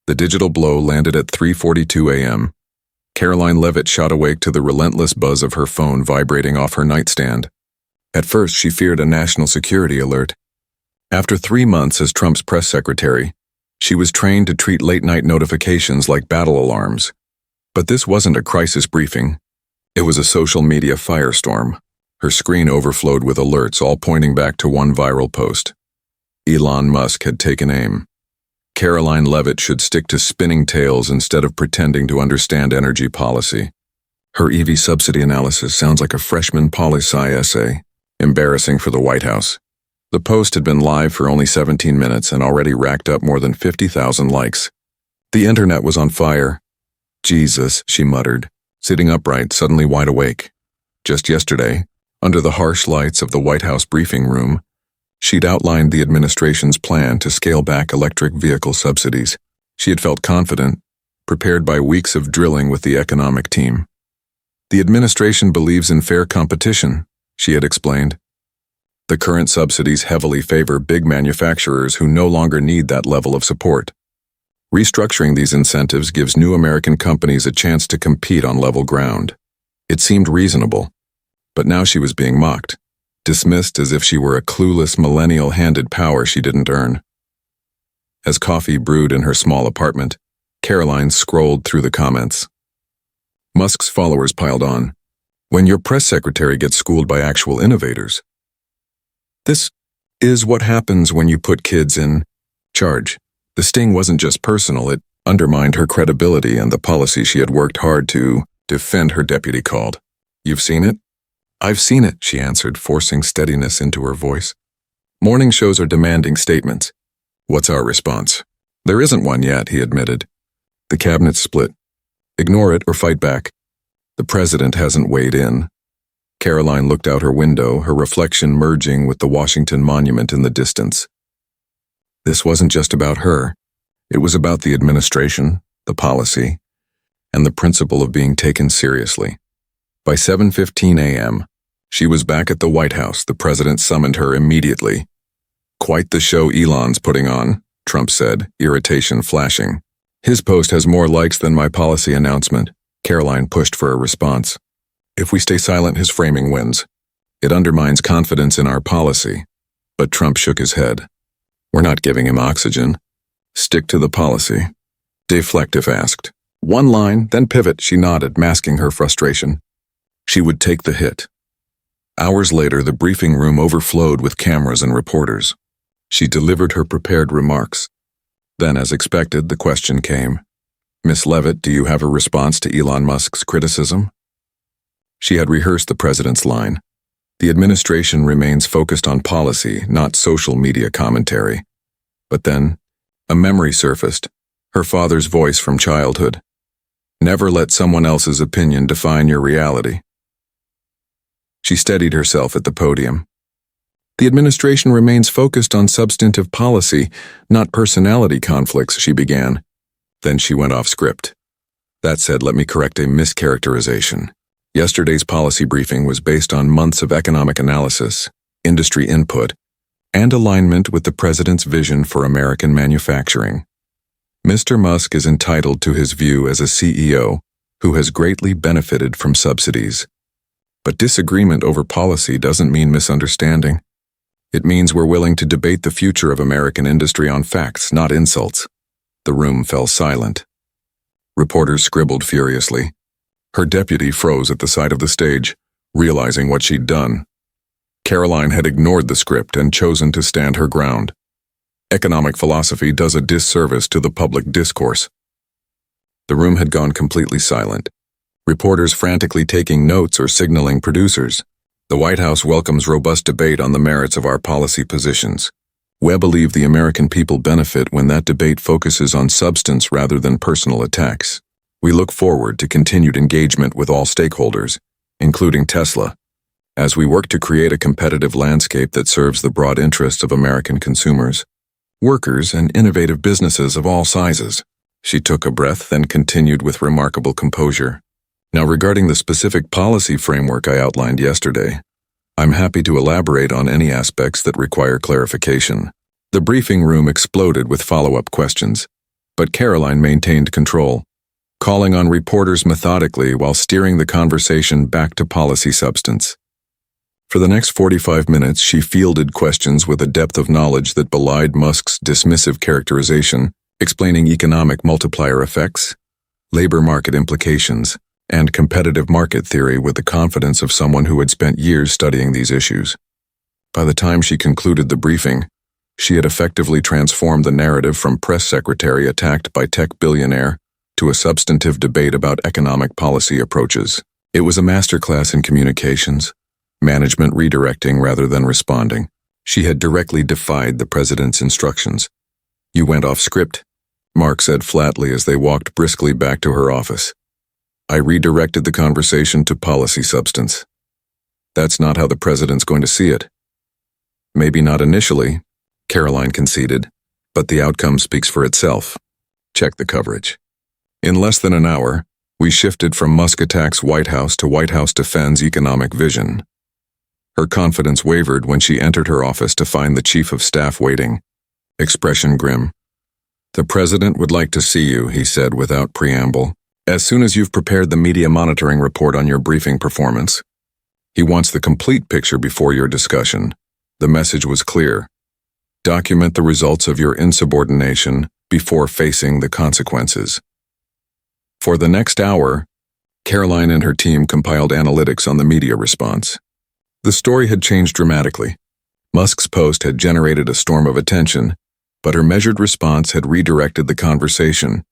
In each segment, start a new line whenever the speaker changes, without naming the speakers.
The digital blow landed at 3:42 a.m. Caroline Leavitt shot awake to the relentless buzz of her phone vibrating off her nightstand. At first, she feared a national security alert. After 3 months as Trump's press secretary, she was trained to treat late-night notifications like battle alarms. But this wasn't a crisis briefing. It was a social media firestorm. Her screen overflowed with alerts, all pointing back to one viral post. Elon Musk had taken aim. Karoline Leavitt should stick to spinning tales instead of pretending to understand energy policy. Her EV subsidy analysis sounds like a freshman poli-sci essay. Embarrassing for the White House. The post had been live for only 17 minutes and already racked up more than 50,000 likes. The internet was on fire. Jesus, she muttered, sitting upright, suddenly wide awake. Just yesterday, under the harsh lights of the White House briefing room, she'd outlined the administration's plan to scale back electric vehicle subsidies. She had felt confident, prepared by weeks of drilling with the economic team. The administration believes in fair competition, she had explained. The current subsidies heavily favor big manufacturers who no longer need that level of support. Restructuring these incentives gives new American companies a chance to compete on level ground. It seemed reasonable, but now she was being mocked. Dismissed as if she were a clueless millennial handed power she didn't earn. As coffee brewed in her small apartment, Caroline scrolled through the comments. Musk's followers piled on. When your press secretary gets schooled by actual innovators. This is what happens when you put kids in charge. The sting wasn't just personal, it undermined her credibility and the policy she had worked hard to defend, her deputy called. You've seen it? I've seen it, she answered, forcing steadiness into her voice. Morning shows are demanding statements. What's our response? There isn't one yet, he admitted. The cabinet's split. Ignore it or fight back. The president hasn't weighed in. Caroline looked out her window, her reflection merging with the Washington Monument in the distance. This wasn't just about her. It was about the administration, the policy, and the principle of being taken seriously. By 7:15 a.m., she was back at the White House. The president summoned her immediately. Quite the show Elon's putting on, Trump said, irritation flashing. His post has more likes than my policy announcement. Caroline pushed for a response. If we stay silent, his framing wins. It undermines confidence in our policy. But Trump shook his head. We're not giving him oxygen. Stick to the policy. Deflect if asked. One line, then pivot, she nodded, masking her frustration. She would take the hit. Hours later, the briefing room overflowed with cameras and reporters. She delivered her prepared remarks. Then, as expected, the question came. Miss Leavitt, do you have a response to Elon Musk's criticism? She had rehearsed the president's line. The administration remains focused on policy, not social media commentary. But then, a memory surfaced, her father's voice from childhood. Never let someone else's opinion define your reality. She steadied herself at the podium. The administration remains focused on substantive policy, not personality conflicts, she began. Then she went off script. That said, let me correct a mischaracterization. Yesterday's policy briefing was based on months of economic analysis, industry input, and alignment with the president's vision for American manufacturing. Mr. Musk is entitled to his view as a CEO who has greatly benefited from subsidies. But disagreement over policy doesn't mean misunderstanding. It means we're willing to debate the future of American industry on facts, not insults. The room fell silent. Reporters scribbled furiously. Her deputy froze at the side of the stage, realizing what she'd done. Caroline had ignored the script and chosen to stand her ground. Economic philosophy does a disservice to the public discourse. The room had gone completely silent. Reporters frantically taking notes or signaling producers. The White House welcomes robust debate on the merits of our policy positions. We believe the American people benefit when that debate focuses on substance rather than personal attacks. We look forward to continued engagement with all stakeholders, including Tesla, as we work to create a competitive landscape that serves the broad interests of American consumers, workers, and innovative businesses of all sizes. She took a breath, then continued with remarkable composure. Now, regarding the specific policy framework I outlined yesterday, I'm happy to elaborate on any aspects that require clarification. The briefing room exploded with follow-up questions. But Caroline maintained control, calling on reporters methodically while steering the conversation back to policy substance. For the next 45 minutes, she fielded questions with a depth of knowledge that belied Musk's dismissive characterization, explaining economic multiplier effects, labor market implications, and competitive market theory with the confidence of someone who had spent years studying these issues. By the time she concluded the briefing, she had effectively transformed the narrative from press secretary attacked by tech billionaire to a substantive debate about economic policy approaches. It was a masterclass in communications, management redirecting rather than responding. She had directly defied the president's instructions. "You went off script," Mark said flatly as they walked briskly back to her office. "I redirected the conversation to policy substance. That's not how the president's going to see it." "Maybe not initially," Caroline conceded, "but the outcome speaks for itself. Check the coverage." In less than an hour, we shifted from Musk attacks White House to White House defends economic vision. Her confidence wavered when she entered her office to find the chief of staff waiting, expression grim. "The president would like to see you," he said without preamble, "as soon as you've prepared the media monitoring report on your briefing performance. He wants the complete picture before your discussion." The message was clear. Document the results of your insubordination before facing the consequences. For the next hour, Caroline and her team compiled analytics on the media response. The story had changed dramatically. Musk's post had generated a storm of attention, but her measured response had redirected the conversation.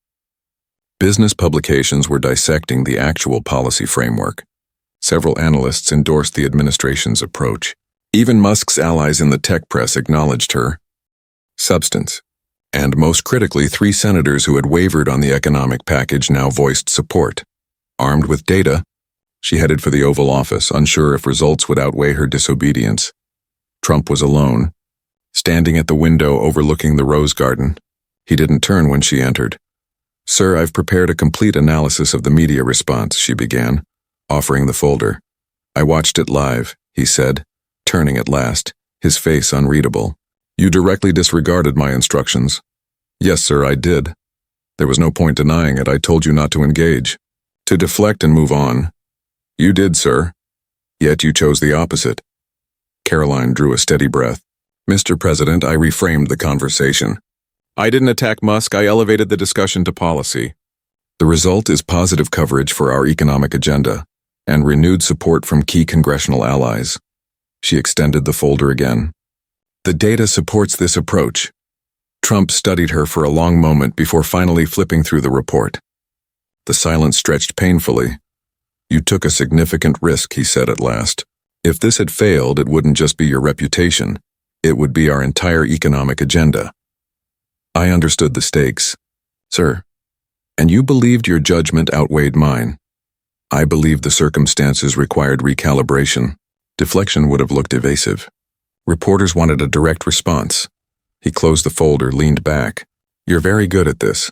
Business publications were dissecting the actual policy framework. Several analysts endorsed the administration's approach. Even Musk's allies in the tech press acknowledged her substance. And most critically, 3 senators who had wavered on the economic package now voiced support. Armed with data, she headed for the Oval Office, unsure if results would outweigh her disobedience. Trump was alone, standing at the window overlooking the rose garden. He didn't turn when she entered. "Sir, I've prepared a complete analysis of the media response," she began, offering the folder. "I watched it live," he said, turning at last, his face unreadable. "You directly disregarded my instructions." "Yes, sir, I did. There was no point denying it. I told you not to engage, to deflect and move on." "You did, sir. Yet you chose the opposite." Caroline drew a steady breath. "Mr. President, I reframed the conversation. I didn't attack Musk, I elevated the discussion to policy. The result is positive coverage for our economic agenda and renewed support from key congressional allies." She extended the folder again. "The data supports this approach." Trump studied her for a long moment before finally flipping through the report. The silence stretched painfully. "You took a significant risk," he said at last. "If this had failed, it wouldn't just be your reputation. It would be our entire economic agenda." "I understood the stakes, sir. And you believed your judgment outweighed mine. I believed the circumstances required recalibration." Deflection would have looked evasive. Reporters wanted a direct response. He closed the folder, leaned back. "You're very good at this.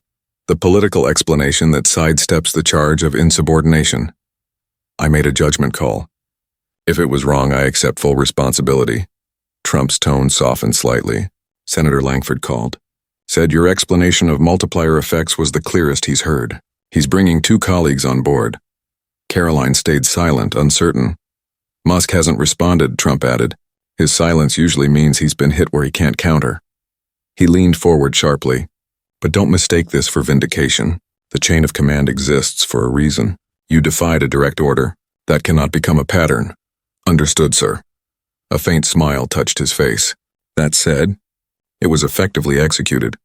The political explanation that sidesteps the charge of insubordination. I made a judgment call. If it was wrong, I accept full responsibility." Trump's tone softened slightly. Senator Langford called. Said your explanation of multiplier effects was the clearest he's heard. He's bringing 2 colleagues on board. Caroline stayed silent, uncertain. "Musk hasn't responded," Trump added. "His silence usually means he's been hit where he can't counter." He leaned forward sharply. "But don't mistake this for vindication. The chain of command exists for a reason. You defied a direct order. That cannot become a pattern." "Understood, sir." A faint smile touched his face. "That said, it was effectively executed.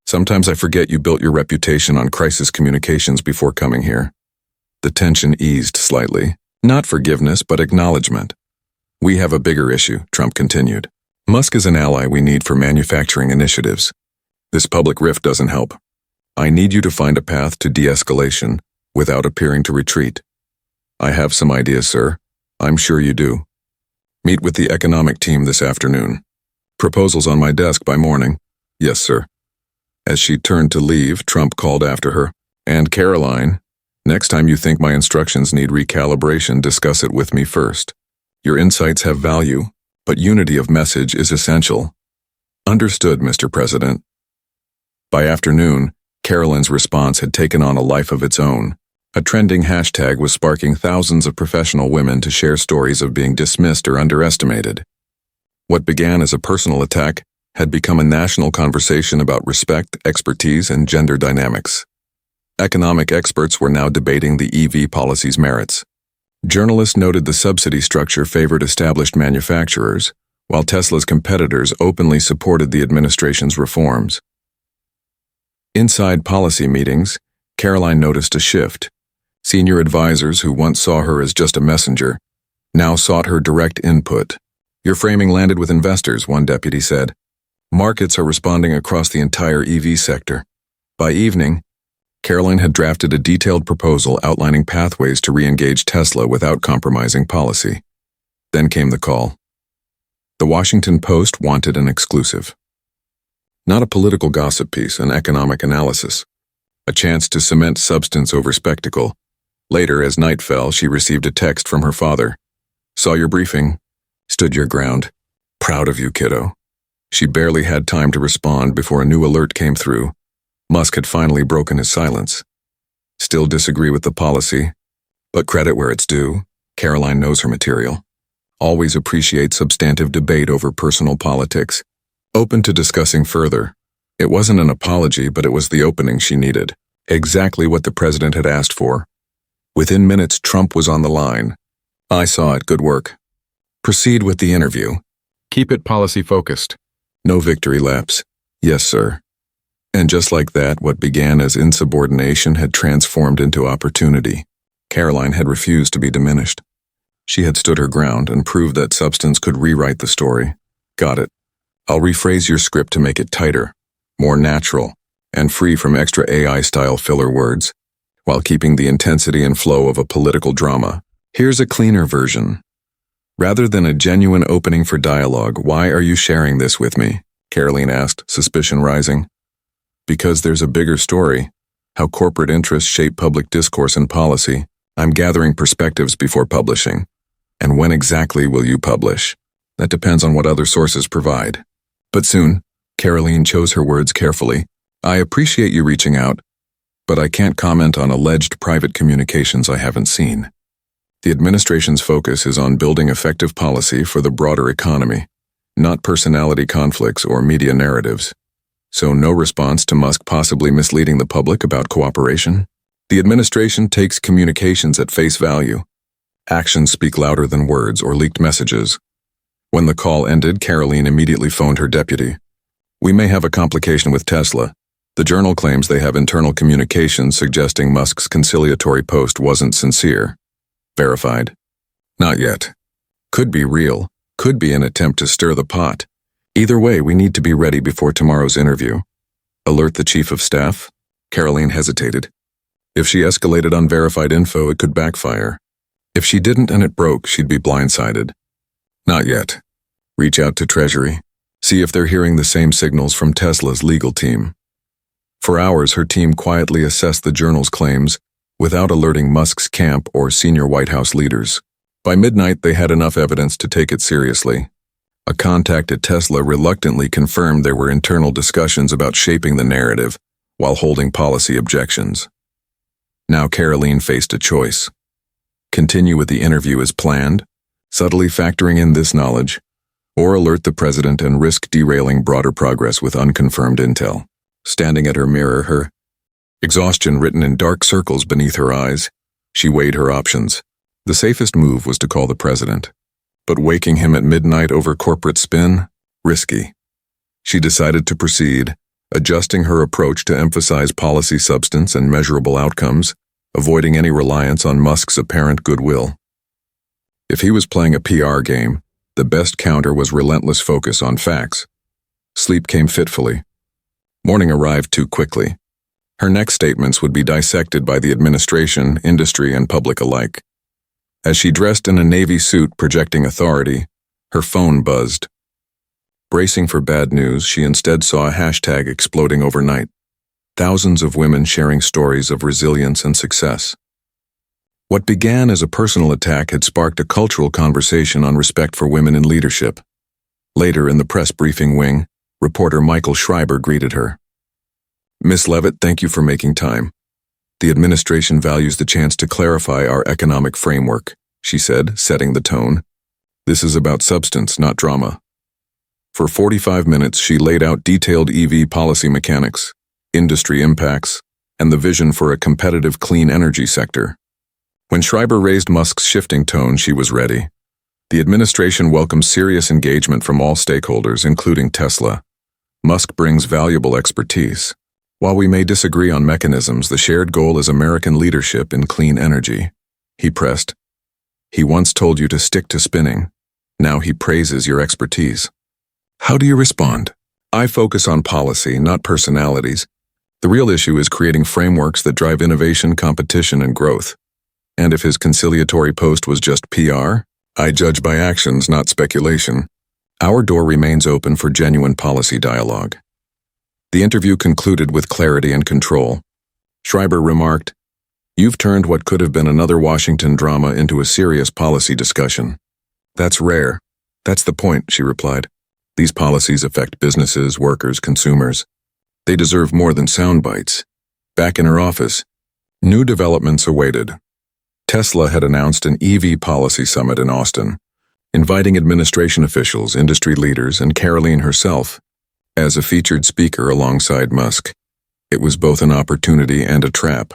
Sometimes I forget you built your reputation on crisis communications before coming here." The tension eased slightly. Not forgiveness, but acknowledgement. "We have a bigger issue," Trump continued. "Musk is an ally we need for manufacturing initiatives. This public rift doesn't help. I need you to find a path to de-escalation without appearing to retreat." "I have some ideas, sir. I'm sure you do." "Meet with the economic team this afternoon. Proposals on my desk by morning." "Yes, sir." As she turned to leave, Trump called after her. "And Caroline, next time you think my instructions need recalibration, discuss it with me first. Your insights have value, but unity of message is essential." "Understood, Mr. President." By afternoon, Caroline's response had taken on a life of its own. A trending hashtag was sparking thousands of professional women to share stories of being dismissed or underestimated. What began as a personal attack had become a national conversation about respect, expertise, and gender dynamics. Economic experts were now debating the EV policy's merits. Journalists noted the subsidy structure favored established manufacturers, while Tesla's competitors openly supported the administration's reforms. Inside policy meetings, Caroline noticed a shift. Senior advisors who once saw her as just a messenger now sought her direct input. "Your framing landed with investors," one deputy said. "Markets are responding across the entire EV sector." By evening, Caroline had drafted a detailed proposal outlining pathways to re-engage Tesla without compromising policy. Then came the call. The Washington Post wanted an exclusive. Not a political gossip piece, an economic analysis. A chance to cement substance over spectacle. Later, as night fell, she received a text from her father. "Saw your briefing. Stood your ground. Proud of you, kiddo." She barely had time to respond before a new alert came through. Musk had finally broken his silence. "Still disagree with the policy, but credit where it's due. Caroline knows her material. Always appreciate substantive debate over personal politics. Open to discussing further." It wasn't an apology, but it was the opening she needed. Exactly what the president had asked for. Within minutes, Trump was on the line. "I saw it. Good work. Proceed with the interview. Keep it policy-focused. No victory laps." "Yes, sir." And just like that, what began as insubordination had transformed into opportunity. Caroline had refused to be diminished. She had stood her ground and proved that substance could rewrite the story. "Got it. I'll rephrase your script to make it tighter, more natural, and free from extra AI-style filler words, while keeping the intensity and flow of a political drama. Here's a cleaner version. Rather than a genuine opening for dialogue, why are you sharing this with me?" Caroline asked, suspicion rising. "Because there's a bigger story. How corporate interests shape public discourse and policy. I'm gathering perspectives before publishing. And when exactly will you publish? That depends on what other sources provide. But soon." Caroline chose her words carefully. "I appreciate you reaching out, but I can't comment on alleged private communications I haven't seen. The administration's focus is on building effective policy for the broader economy, not personality conflicts or media narratives. So no response to Musk possibly misleading the public about cooperation? The administration takes communications at face value. Actions speak louder than words or leaked messages." When the call ended, Caroline immediately phoned her deputy. "We may have a complication with Tesla. The Journal claims they have internal communications suggesting Musk's conciliatory post wasn't sincere. Verified?" "Not yet. Could be real. Could be an attempt to stir the pot. Either way, we need to be ready before tomorrow's interview." "Alert the chief of staff?" Caroline hesitated. If she escalated unverified info, it could backfire. If she didn't and it broke, she'd be blindsided. "Not yet. Reach out to Treasury. See if they're hearing the same signals from Tesla's legal team." For hours, her team quietly assessed the Journal's claims without alerting Musk's camp or senior White House leaders. By midnight, they had enough evidence to take it seriously. A contact at Tesla reluctantly confirmed there were internal discussions about shaping the narrative while holding policy objections. Now Caroline faced a choice. Continue with the interview as planned, subtly factoring in this knowledge, or alert the president and risk derailing broader progress with unconfirmed intel. Standing at her mirror, her exhaustion written in dark circles beneath her eyes, she weighed her options. The safest move was to call the president. But waking him at midnight over corporate spin? Risky. She decided to proceed, adjusting her approach to emphasize policy substance and measurable outcomes, avoiding any reliance on Musk's apparent goodwill. If he was playing a PR game, the best counter was relentless focus on facts. Sleep came fitfully. Morning arrived too quickly. Her next statements would be dissected by the administration, industry, and public alike. As she dressed in a navy suit projecting authority, her phone buzzed. Bracing for bad news, she instead saw a hashtag exploding overnight. Thousands of women sharing stories of resilience and success. What began as a personal attack had sparked a cultural conversation on respect for women in leadership. Later in the press briefing wing, reporter Michael Schreiber greeted her. Miss Leavitt, thank you for making time. The administration values the chance to clarify our economic framework, she said, setting the tone. This is about substance, not drama. For 45 minutes, she laid out detailed EV policy mechanics, industry impacts, and the vision for a competitive clean energy sector. When Schreiber raised Musk's shifting tone, she was ready. The administration welcomes serious engagement from all stakeholders, including Tesla. Musk brings valuable expertise. While we may disagree on mechanisms, the shared goal is American leadership in clean energy. He pressed. He once told you to stick to spinning. Now he praises your expertise. How do you respond? I focus on policy, not personalities. The real issue is creating frameworks that drive innovation, competition, and growth. And if his conciliatory post was just PR, I judge by actions, not speculation. Our door remains open for genuine policy dialogue. The interview concluded with clarity and control. Schreiber remarked, "You've turned what could have been another Washington drama into a serious policy discussion." "That's rare. That's the point," she replied. "These policies affect businesses, workers, consumers. They deserve more than sound bites." Back in her office, new developments awaited. Tesla had announced an EV policy summit in Austin, inviting administration officials, industry leaders, and Caroline herself as a featured speaker alongside Musk. It was both an opportunity and a trap.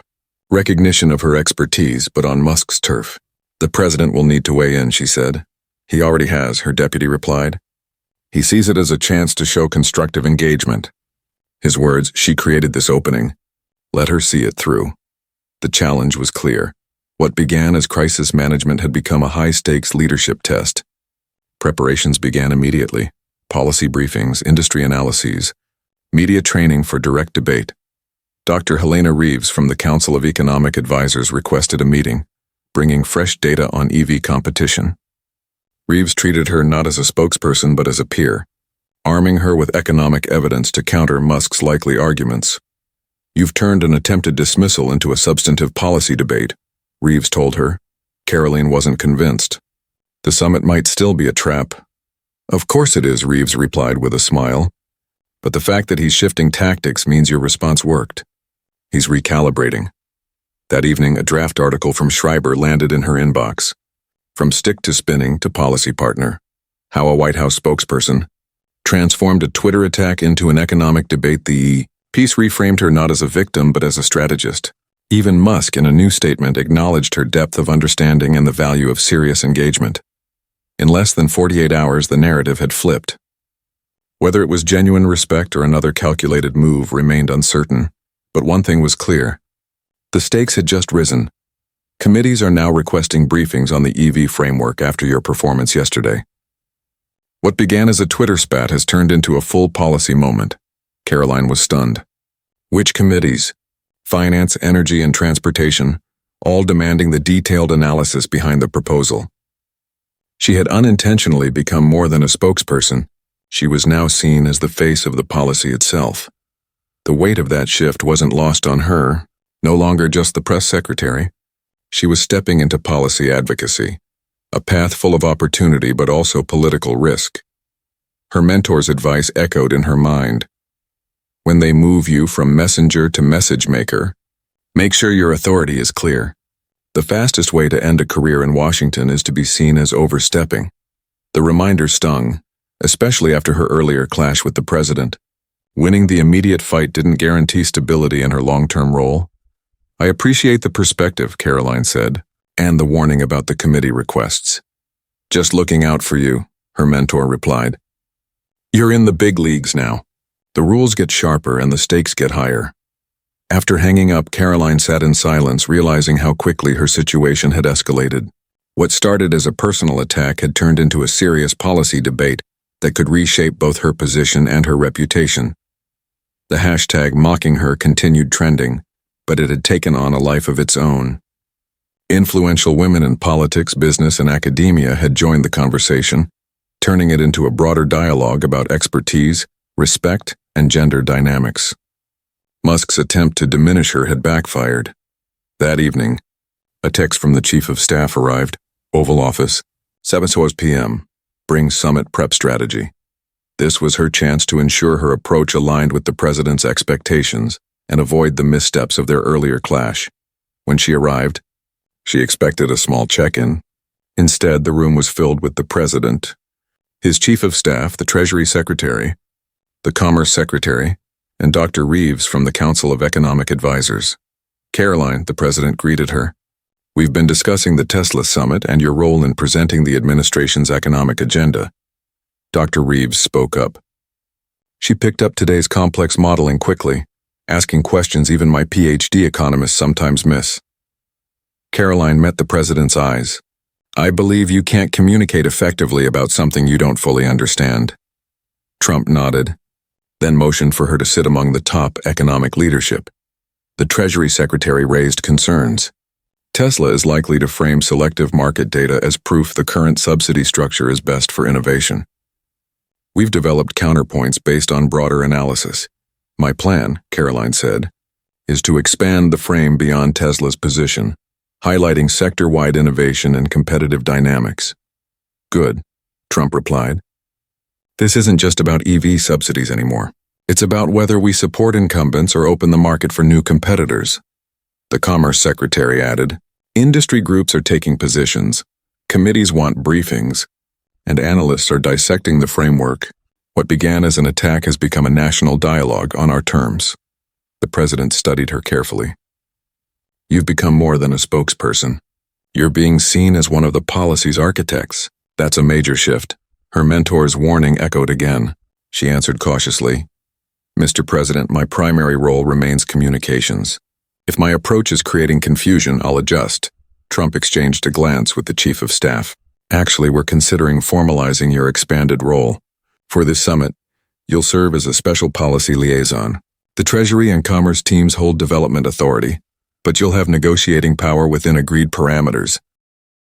Recognition of her expertise, but on Musk's turf. "The president will need to weigh in," she said. "He already has," her deputy replied. "He sees it as a chance to show constructive engagement." His words, "She created this opening. Let her see it through." The challenge was clear. What began as crisis management had become a high-stakes leadership test. Preparations began immediately. Policy briefings, industry analyses, media training for direct debate. Dr. Helena Reeves from the Council of Economic Advisors requested a meeting, bringing fresh data on EV competition. Reeves treated her not as a spokesperson but as a peer, arming her with economic evidence to counter Musk's likely arguments. "You've turned an attempted dismissal into a substantive policy debate," Reeves told her. Caroline wasn't convinced. "The summit might still be a trap." "Of course it is," Reeves replied with a smile. "But the fact that he's shifting tactics means your response worked. He's recalibrating." That evening, a draft article from Schreiber landed in her inbox. From stick to spinning to policy partner. How a White House spokesperson transformed a Twitter attack into an economic debate. The piece reframed her not as a victim but as a strategist. Even Musk, in a new statement, acknowledged her depth of understanding and the value of serious engagement. In less than 48 hours, the narrative had flipped. Whether it was genuine respect or another calculated move remained uncertain, but one thing was clear. The stakes had just risen. Committees are now requesting briefings on the EV framework after your performance yesterday. What began as a Twitter spat has turned into a full policy moment. Caroline was stunned. Which committees? Finance, energy, and transportation, all demanding the detailed analysis behind the proposal. She had unintentionally become more than a spokesperson. She was now seen as the face of the policy itself. The weight of that shift wasn't lost on her, no longer just the press secretary. She was stepping into policy advocacy, a path full of opportunity but also political risk. Her mentor's advice echoed in her mind. When they move you from messenger to message maker, make sure your authority is clear. The fastest way to end a career in Washington is to be seen as overstepping. The reminder stung, especially after her earlier clash with the president. Winning the immediate fight didn't guarantee stability in her long-term role. "I appreciate the perspective," Caroline said, "and the warning about the committee requests." "Just looking out for you," her mentor replied. "You're in the big leagues now. The rules get sharper and the stakes get higher." After hanging up, Caroline sat in silence, realizing how quickly her situation had escalated. What started as a personal attack had turned into a serious policy debate that could reshape both her position and her reputation. The hashtag mocking her continued trending, but it had taken on a life of its own. Influential women in politics, business, and academia had joined the conversation, turning it into a broader dialogue about expertise, respect, and gender dynamics. Musk's attempt to diminish her had backfired. That evening, a text from the Chief of Staff arrived, Oval Office, 7:00 p.m., bring summit prep strategy. This was her chance to ensure her approach aligned with the president's expectations. and avoid the missteps of their earlier clash. When she arrived, she expected a small check-in. Instead, the room was filled with the president, his chief of staff, the Treasury Secretary, the Commerce Secretary, and Dr. Reeves from the Council of Economic Advisors. Caroline, the president, greeted her. "We've been discussing the Tesla summit and your role in presenting the administration's economic agenda." Dr. Reeves spoke up. She picked up today's complex modeling quickly, asking questions even my PhD economists sometimes miss. Caroline met the president's eyes. "I believe you can't communicate effectively about something you don't fully understand." Trump nodded, then motioned for her to sit among the top economic leadership. The Treasury Secretary raised concerns. Tesla is likely to frame selective market data as proof the current subsidy structure is best for innovation. "We've developed counterpoints based on broader analysis. My plan," Caroline said, "is to expand the frame beyond Tesla's position, highlighting sector-wide innovation and competitive dynamics." "Good," Trump replied. "This isn't just about EV subsidies anymore. It's about whether we support incumbents or open the market for new competitors." The Commerce Secretary added, "Industry groups are taking positions, committees want briefings, and analysts are dissecting the framework. What began as an attack has become a national dialogue on our terms." The president studied her carefully. "You've become more than a spokesperson. You're being seen as one of the policy's architects. That's a major shift." Her mentor's warning echoed again. She answered cautiously, "Mr. President, my primary role remains communications. If my approach is creating confusion, I'll adjust." Trump exchanged a glance with the Chief of Staff. "Actually, we're considering formalizing your expanded role. For this summit, you'll serve as a special policy liaison. The Treasury and Commerce teams hold development authority, but you'll have negotiating power within agreed parameters.